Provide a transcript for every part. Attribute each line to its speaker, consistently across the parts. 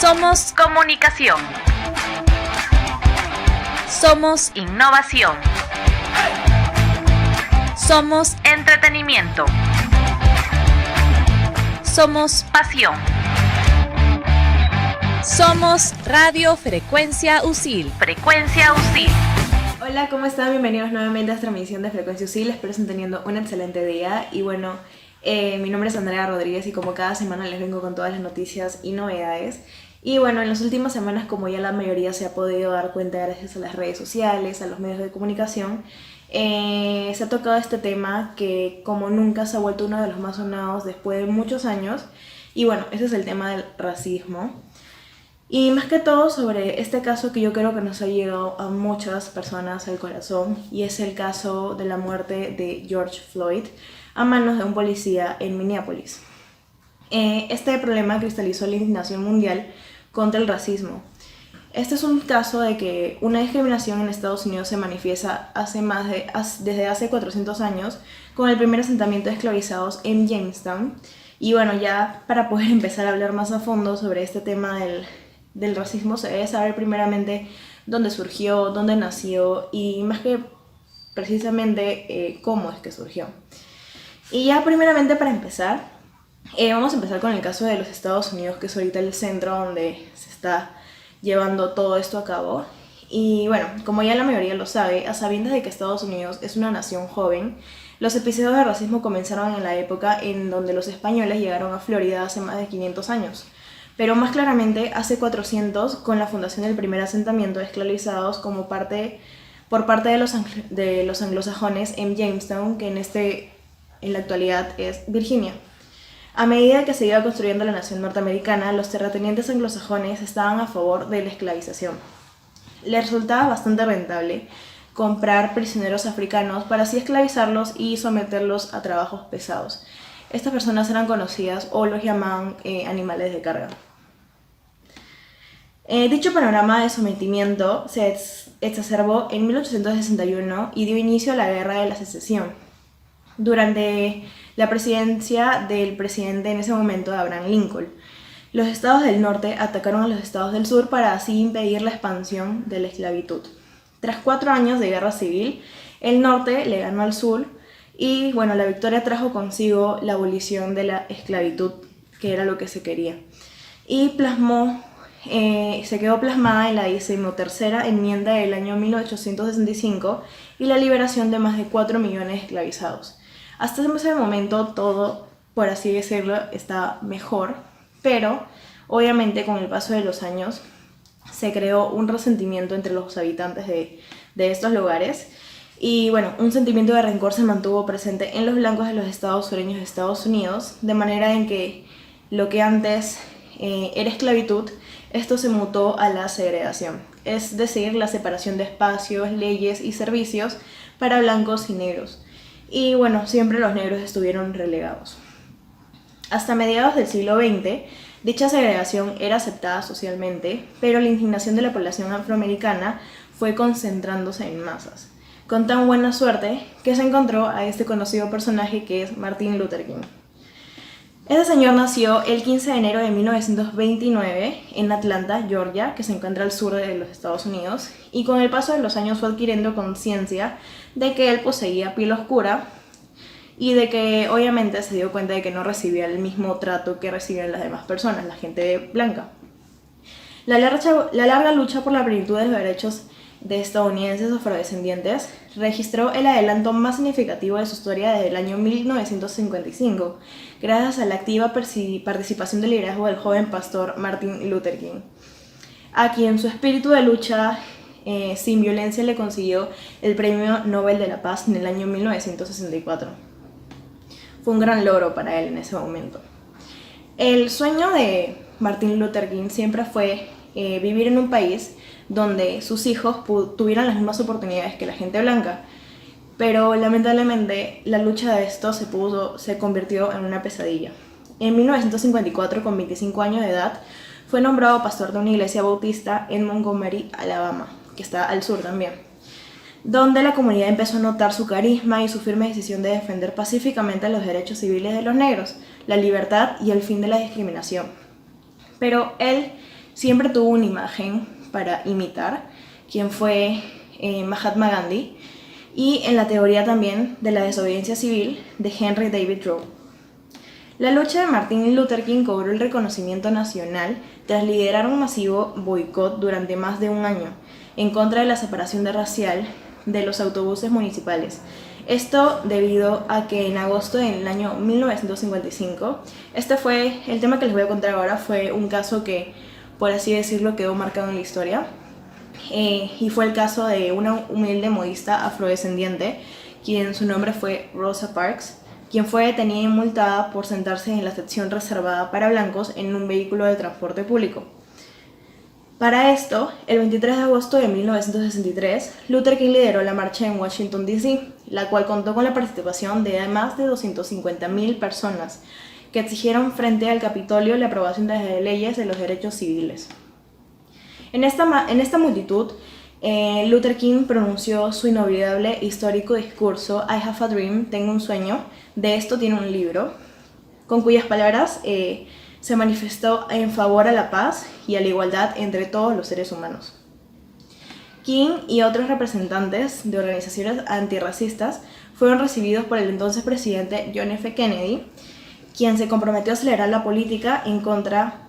Speaker 1: Somos comunicación. Somos innovación. Somos entretenimiento. Somos pasión. Somos Radio Frecuencia USIL. Frecuencia USIL.
Speaker 2: Hola, ¿cómo están? Bienvenidos nuevamente a esta transmisión de Frecuencia USIL. Espero estén teniendo un excelente día. Y bueno, mi nombre es Andrea Rodríguez y como cada semana les vengo con todas las noticias y novedades. Y bueno, en las últimas semanas, como ya la mayoría se ha podido dar cuenta gracias a las redes sociales, a los medios de comunicación, se ha tocado este tema que como nunca se ha vuelto uno de los más sonados después de muchos años. Y bueno, ese es el tema del racismo. Y más que todo sobre este caso que yo creo que nos ha llegado a muchas personas al corazón, y es el caso de la muerte de George Floyd a manos de un policía en Minneapolis. Este problema cristalizó la indignación mundial contra el racismo. Este es un caso de que una discriminación en Estados Unidos se manifiesta desde hace 400 años con el primer asentamiento de esclavizados en Jamestown. Y bueno, ya para poder empezar a hablar más a fondo sobre este tema del racismo, se debe saber primeramente dónde surgió, dónde nació y más que precisamente cómo es que surgió. Y ya primeramente para empezar, vamos a empezar con el caso de los Estados Unidos, que es ahorita el centro donde se está llevando todo esto a cabo. Y bueno, como ya la mayoría lo sabe, a sabiendas de que Estados Unidos es una nación joven, los episodios de racismo comenzaron en la época en donde los españoles llegaron a Florida hace más de 500 años. Pero más claramente hace 400, con la fundación del primer asentamiento de esclavizados por parte de los anglosajones en Jamestown, que en la actualidad es Virginia. A medida que se iba construyendo la nación norteamericana, los terratenientes anglosajones estaban a favor de la esclavización. Les resultaba bastante rentable comprar prisioneros africanos para así esclavizarlos y someterlos a trabajos pesados. Estas personas eran conocidas o los llamaban animales de carga. Dicho panorama de sometimiento se exacerbó en 1861 y dio inicio a la Guerra de la Secesión. Durante la presidencia del presidente en ese momento, Abraham Lincoln, los estados del norte atacaron a los estados del sur para así impedir la expansión de la esclavitud. Tras 4 años de guerra civil, el norte le ganó al sur y bueno, la victoria trajo consigo la abolición de la esclavitud, que era lo que se quería. Y se quedó plasmada en la 13ª enmienda del año 1865 y la liberación de más de 4 millones de esclavizados. Hasta ese momento todo, por así decirlo, está mejor, pero obviamente con el paso de los años se creó un resentimiento entre los habitantes de estos lugares y bueno, un sentimiento de rencor se mantuvo presente en los blancos de los estados sureños de Estados Unidos, de manera en que lo que antes era esclavitud, esto se mutó a la segregación, es decir, la separación de espacios, leyes y servicios para blancos y negros. Y bueno, siempre los negros estuvieron relegados. Hasta mediados del siglo XX, dicha segregación era aceptada socialmente, pero la indignación de la población afroamericana fue concentrándose en masas, con tan buena suerte que se encontró a este conocido personaje que es Martin Luther King. Este señor nació el 15 de enero de 1929 en Atlanta, Georgia, que se encuentra al sur de los Estados Unidos, y con el paso de los años fue adquiriendo conciencia de que él poseía piel oscura y de que obviamente se dio cuenta de que no recibía el mismo trato que recibían las demás personas, la gente blanca. La larga lucha por la plenitud de los derechos de estadounidenses afrodescendientes registró el adelanto más significativo de su historia desde el año 1955, gracias a la activa participación del liderazgo del joven pastor Martin Luther King, a quien su espíritu de lucha sin violencia le consiguió el Premio Nobel de la Paz en el año 1964. Fue un gran logro para él en ese momento. El sueño de Martin Luther King siempre fue vivir en un país donde sus hijos tuvieran las mismas oportunidades que la gente blanca, pero lamentablemente la lucha de esto se convirtió en una pesadilla. En 1954, con 25 años de edad, fue nombrado pastor de una iglesia bautista en Montgomery, Alabama, que está al sur también, donde la comunidad empezó a notar su carisma y su firme decisión de defender pacíficamente los derechos civiles de los negros, la libertad y el fin de la discriminación. Pero él siempre tuvo una imagen para imitar, quien fue Mahatma Gandhi, y en la teoría también de la desobediencia civil de Henry David Thoreau. La lucha de Martin Luther King cobró el reconocimiento nacional tras liderar un masivo boicot durante más de un año en contra de la separación racial de los autobuses municipales. Esto debido a que en agosto del año 1955, el tema que les voy a contar ahora fue un caso que, por así decirlo, quedó marcado en la historia. Y fue el caso de una humilde modista afrodescendiente, quien su nombre fue Rosa Parks, quien fue detenida y multada por sentarse en la sección reservada para blancos en un vehículo de transporte público. Para esto, el 23 de agosto de 1963, Luther King lideró la marcha en Washington, D.C., la cual contó con la participación de más de 250,000 personas que exigieron frente al Capitolio la aprobación de las leyes de los derechos civiles. En esta multitud, Luther King pronunció su inolvidable histórico discurso I have a dream, tengo un sueño, de esto tiene un libro, con cuyas palabras se manifestó en favor a la paz y a la igualdad entre todos los seres humanos. King y otros representantes de organizaciones antirracistas fueron recibidos por el entonces presidente John F. Kennedy, quien se comprometió a acelerar la política en contra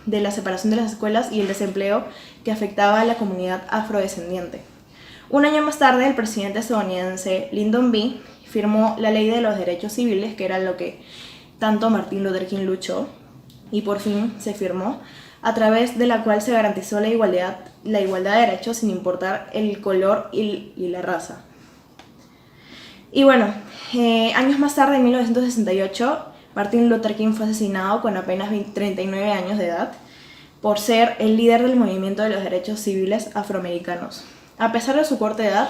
Speaker 2: de la separación de las escuelas y el desempleo que afectaba a la comunidad afrodescendiente. Un año más tarde, el presidente estadounidense Lyndon B. firmó la Ley de los Derechos Civiles, que era lo que tanto Martin Luther King luchó, y por fin se firmó, a través de la cual se garantizó la igualdad de derechos sin importar el color y la raza. Y bueno, años más tarde, en 1968, Martin Luther King fue asesinado con apenas 39 años de edad por ser el líder del movimiento de los derechos civiles afroamericanos. A pesar de su corta edad,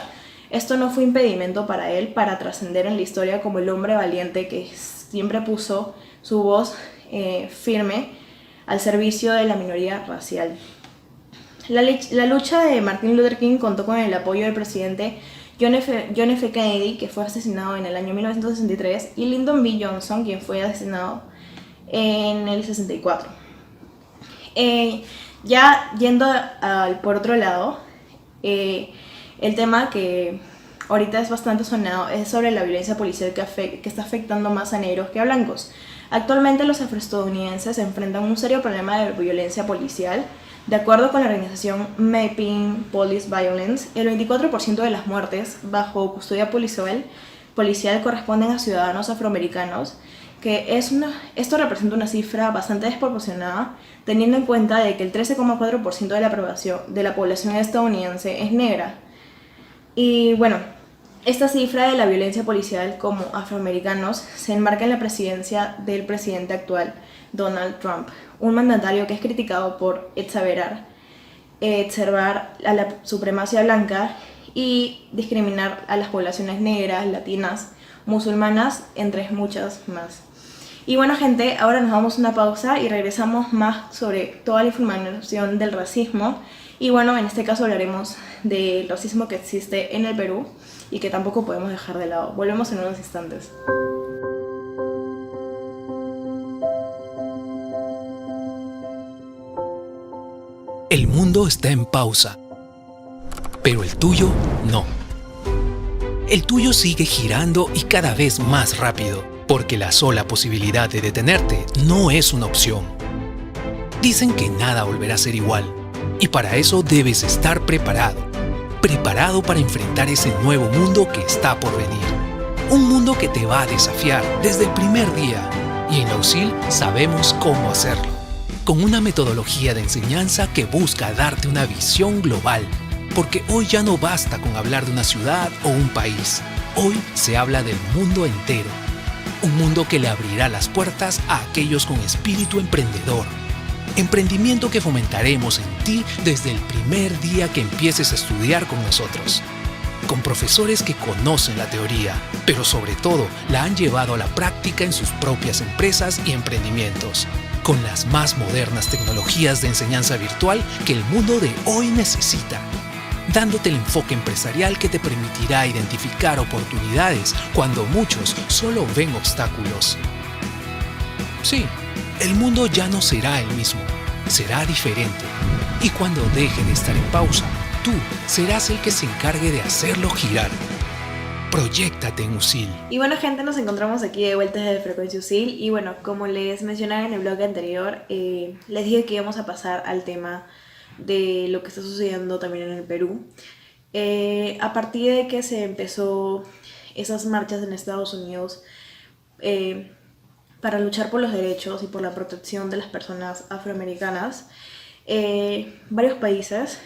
Speaker 2: esto no fue impedimento para él para trascender en la historia como el hombre valiente que siempre puso su voz firme al servicio de la minoría racial. La lucha de Martin Luther King contó con el apoyo del presidente John F. Kennedy, que fue asesinado en el año 1963, y Lyndon B. Johnson, quien fue asesinado en el 64. Ya yendo por otro lado, el tema que ahorita es bastante sonado es sobre la violencia policial que está afectando más a negros que a blancos. Actualmente los afroestadounidenses enfrentan un serio problema de violencia policial. De acuerdo con la organización Mapping Police Violence, el 24% de las muertes bajo custodia policial corresponden a ciudadanos afroamericanos, que esto representa una cifra bastante desproporcionada, teniendo en cuenta de que el 13,4% de la población estadounidense es negra. Y bueno, esta cifra de la violencia policial como afroamericanos se enmarca en la presidencia del presidente actual, Donald Trump, un mandatario que es criticado por exacerbar a la supremacía blanca y discriminar a las poblaciones negras, latinas, musulmanas, entre muchas más. Y bueno, gente, ahora nos damos una pausa y regresamos más sobre toda la información del racismo. Y bueno, en este caso hablaremos del racismo que existe en el Perú y que tampoco podemos dejar de lado. Volvemos en unos instantes.
Speaker 3: El mundo está en pausa, pero el tuyo no. El tuyo sigue girando y cada vez más rápido, porque la sola posibilidad de detenerte no es una opción. Dicen que nada volverá a ser igual, y para eso debes estar preparado para enfrentar ese nuevo mundo que está por venir. Un mundo que te va a desafiar desde el primer día, y en la UCIL sabemos cómo hacerlo, con una metodología de enseñanza que busca darte una visión global, porque hoy ya no basta con hablar de una ciudad o un país, hoy se habla del mundo entero, un mundo que le abrirá las puertas a aquellos con espíritu emprendedor. Emprendimiento que fomentaremos en ti desde el primer día que empieces a estudiar con nosotros. Con profesores que conocen la teoría, pero sobre todo la han llevado a la práctica en sus propias empresas y emprendimientos. Con las más modernas tecnologías de enseñanza virtual que el mundo de hoy necesita. Dándote el enfoque empresarial que te permitirá identificar oportunidades cuando muchos solo ven obstáculos. Sí, el mundo ya no será el mismo, será diferente. Y cuando deje de estar en pausa, tú serás el que se encargue de hacerlo girar. Proyéctate en USIL.
Speaker 2: Y bueno, gente, nos encontramos aquí de vuelta desde Frecuencia USIL. Y bueno, como les mencionaba en el blog anterior, les dije que íbamos a pasar al tema de lo que está sucediendo también en el Perú. A partir de que se empezó esas marchas en Estados Unidos para luchar por los derechos y por la protección de las personas afroamericanas, varios países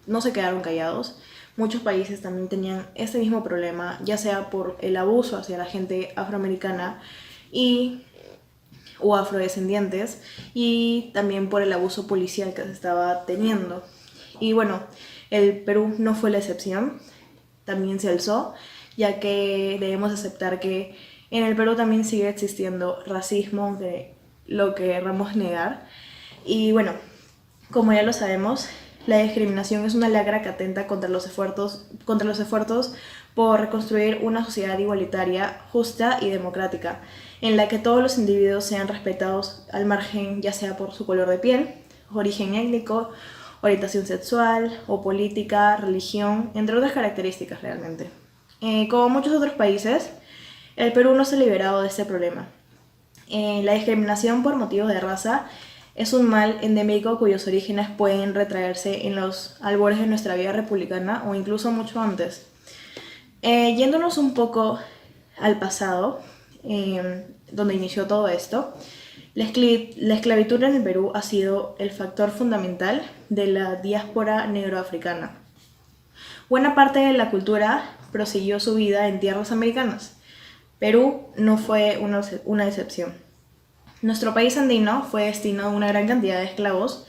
Speaker 2: no se quedaron callados. Muchos países también tenían este mismo problema, ya sea por el abuso hacia la gente afroamericana o afrodescendientes, y también por el abuso policial que se estaba teniendo. Y bueno, el Perú no fue la excepción, también se alzó, ya que debemos aceptar que en el Perú también sigue existiendo racismo, de lo que querramos negar. Y bueno, como ya lo sabemos, la discriminación es una lacra que atenta contra los esfuerzos por reconstruir una sociedad igualitaria, justa y democrática, en la que todos los individuos sean respetados al margen, ya sea por su color de piel, origen étnico, orientación sexual o política, religión, entre otras características realmente. Como muchos otros países, el Perú no se ha liberado de este problema. La discriminación por motivos de raza es un mal endémico cuyos orígenes pueden retraerse en los albores de nuestra vida republicana o incluso mucho antes. Yéndonos un poco al pasado, donde inició todo esto, la esclavitud en el Perú ha sido el factor fundamental de la diáspora negroafricana. Buena parte de la cultura prosiguió su vida en tierras americanas. Perú no fue una excepción. Nuestro país andino fue destinado a una gran cantidad de esclavos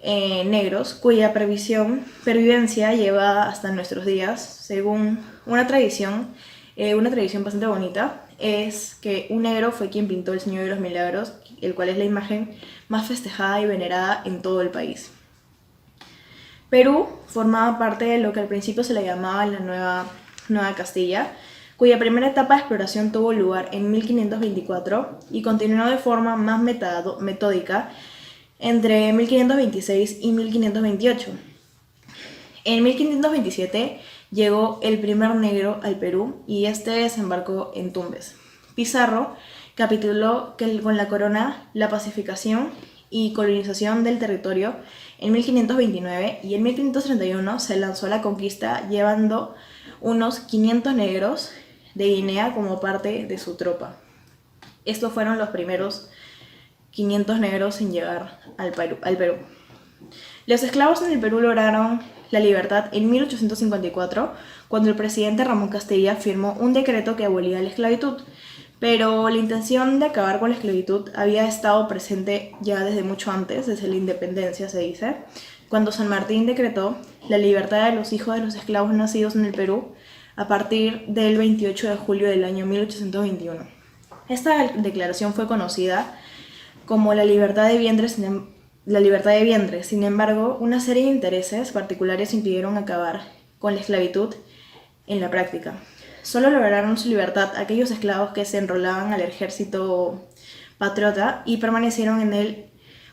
Speaker 2: negros, cuya pervivencia lleva hasta nuestros días, según una tradición bastante bonita. Es que un negro fue quien pintó el Señor de los Milagros, el cual es la imagen más festejada y venerada en todo el país. Perú formaba parte de lo que al principio se le llamaba la Nueva Castilla, cuya primera etapa de exploración tuvo lugar en 1524 y continuó de forma más metódica entre 1526 y 1528. En 1527 llegó el primer negro al Perú y este desembarcó en Tumbes. Pizarro capituló con la corona la pacificación y colonización del territorio en 1529 y en 1531 se lanzó a la conquista llevando unos 500 negros de Guinea como parte de su tropa. Estos fueron los primeros 500 negros en llegar al Perú. Los esclavos en el Perú lograron la libertad en 1854, cuando el presidente Ramón Castilla firmó un decreto que abolía la esclavitud, pero la intención de acabar con la esclavitud había estado presente ya desde mucho antes, desde la independencia se dice, cuando San Martín decretó la libertad de los hijos de los esclavos nacidos en el Perú a partir del 28 de julio del año 1821. Esta declaración fue conocida como la libertad de vientre. Sin embargo, una serie de intereses particulares impidieron acabar con la esclavitud en la práctica. Solo lograron su libertad aquellos esclavos que se enrolaban al ejército patriota y permanecieron en él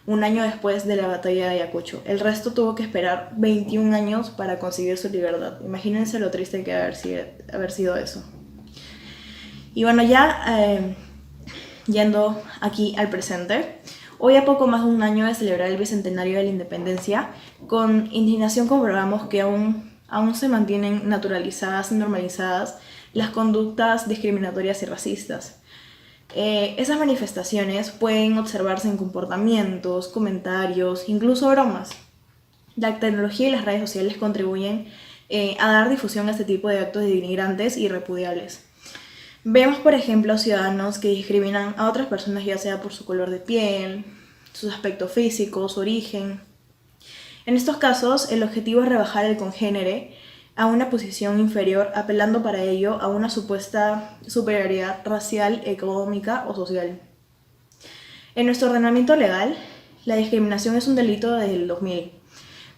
Speaker 2: un año después de la batalla de Ayacucho. El resto tuvo que esperar 21 años para conseguir su libertad. Imagínense lo triste que haber sido eso. Y bueno, ya yendo aquí al presente, hoy a poco más de un año de celebrar el bicentenario de la independencia, con indignación comprobamos que aún se mantienen naturalizadas y normalizadas las conductas discriminatorias y racistas. Esas manifestaciones pueden observarse en comportamientos, comentarios, incluso bromas. La tecnología y las redes sociales contribuyen a dar difusión a este tipo de actos denigrantes y repudiables. Vemos, por ejemplo, ciudadanos que discriminan a otras personas ya sea por su color de piel, sus aspectos físicos, su origen. En estos casos, el objetivo es rebajar el congénere a una posición inferior, apelando para ello a una supuesta superioridad racial, económica o social. En nuestro ordenamiento legal, la discriminación es un delito desde el 2000,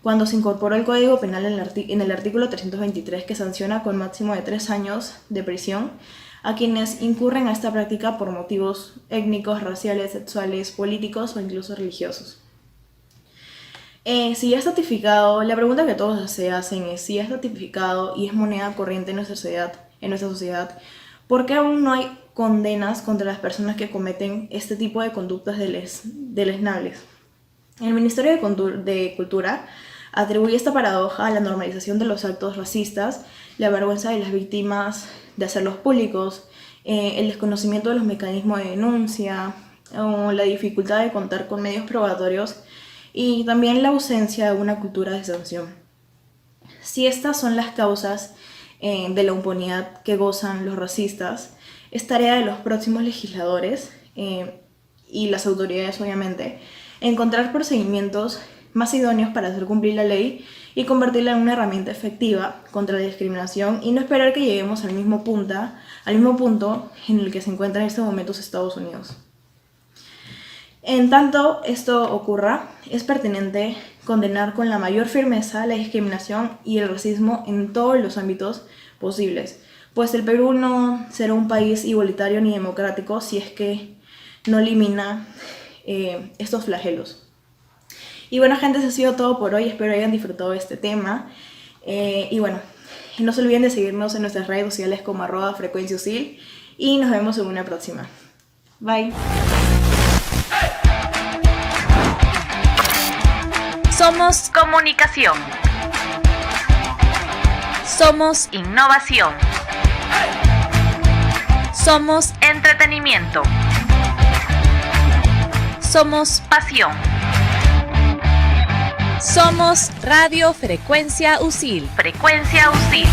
Speaker 2: cuando se incorporó el Código Penal en el artículo 323, que sanciona con máximo de 3 años de prisión a quienes incurren a esta práctica por motivos étnicos, raciales, sexuales, políticos o incluso religiosos. Si ya está tipificado, la pregunta que todos se hacen es si ya está tipificado y es moneda corriente en nuestra sociedad, ¿por qué aún no hay condenas contra las personas que cometen este tipo de conductas deleznables? El Ministerio de Cultura atribuye esta paradoja a la normalización de los actos racistas, la vergüenza de las víctimas de hacerlos públicos, el desconocimiento de los mecanismos de denuncia, o la dificultad de contar con medios probatorios y también la ausencia de una cultura de sanción. Si estas son las causas de la impunidad que gozan los racistas, es tarea de los próximos legisladores y las autoridades, obviamente, encontrar procedimientos más idóneos para hacer cumplir la ley y convertirla en una herramienta efectiva contra la discriminación y no esperar que lleguemos al mismo punto en el que se encuentra en estos momentos Estados Unidos. En tanto esto ocurra, es pertinente condenar con la mayor firmeza la discriminación y el racismo en todos los ámbitos posibles, pues el Perú no será un país igualitario ni democrático si es que no elimina estos flagelos. Y bueno, gente, eso ha sido todo por hoy, espero hayan disfrutado de este tema. Y bueno, no se olviden de seguirnos en nuestras redes sociales como @frecuenciausil y nos vemos en una próxima. Bye.
Speaker 1: Somos comunicación. Somos innovación. Somos entretenimiento. Somos pasión. Somos Radio Frecuencia USIL. Frecuencia USIL.